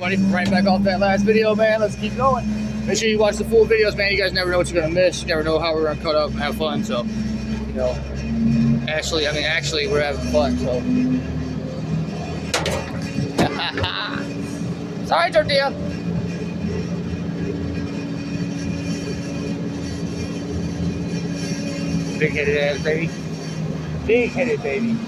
buddy. Right back off that last video, man. Let's keep going. Make sure you watch the full videos, man. You guys never know what you're gonna miss. You never know how we're gonna cut up and have fun. So, you know, actually, we're having fun. So, sorry, tortilla. Big-headed ass, baby. Big-headed baby.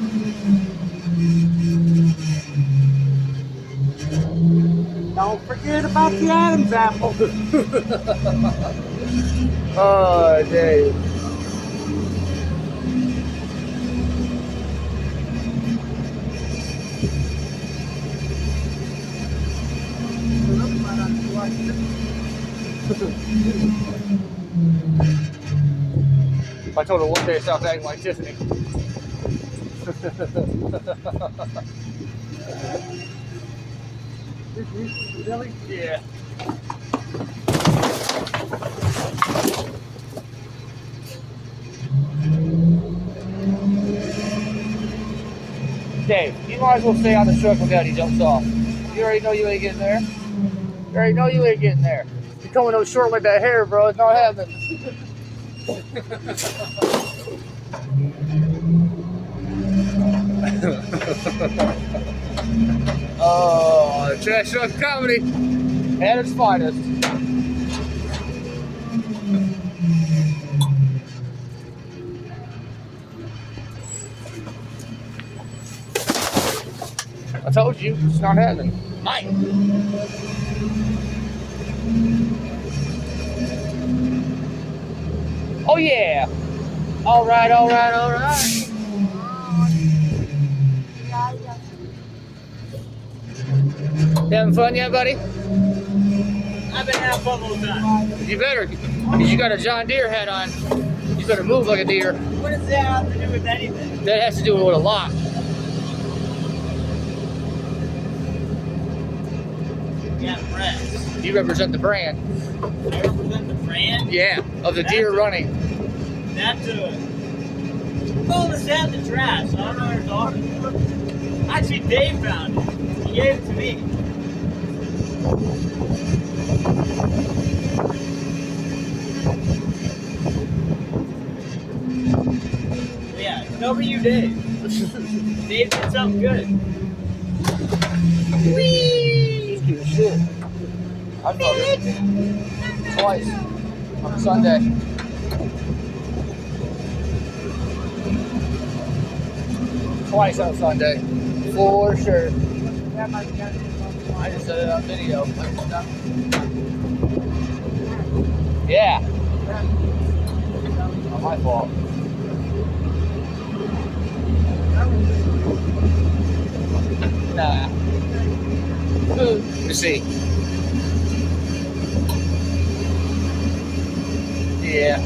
Don't forget about the Adam's apple. Oh, Dave. I told her one day stop acting like Tiffany. Really? Yeah. Dave, you might as well stay on the truck when Daddy jumps off. You already know you ain't getting there. You already know you ain't getting there. You're coming up short like that hair, bro. It's not happening. Oh, trash truck comedy at its finest. I told you, it's not happening. Mike. Oh yeah. All right. You having fun yet, buddy? I've been having fun all the time. You better, because you got a John Deere hat on. You better move like a deer. What does that have to do with anything? That has to do with a lot. Yeah, press. You represent the brand. I represent the brand? Yeah, of the deer running. That's well, it's out the trash. I don't know what you're talking about. Actually, Dave found it. He gave it to me. Yeah, it's over you, Dave. Dave did something good. Whee! Cute as shit. I felt it twice on Sunday. Twice on Sunday, for sure. I just said it on video. Yeah. Not my fault. Nah. Let's see. Yeah.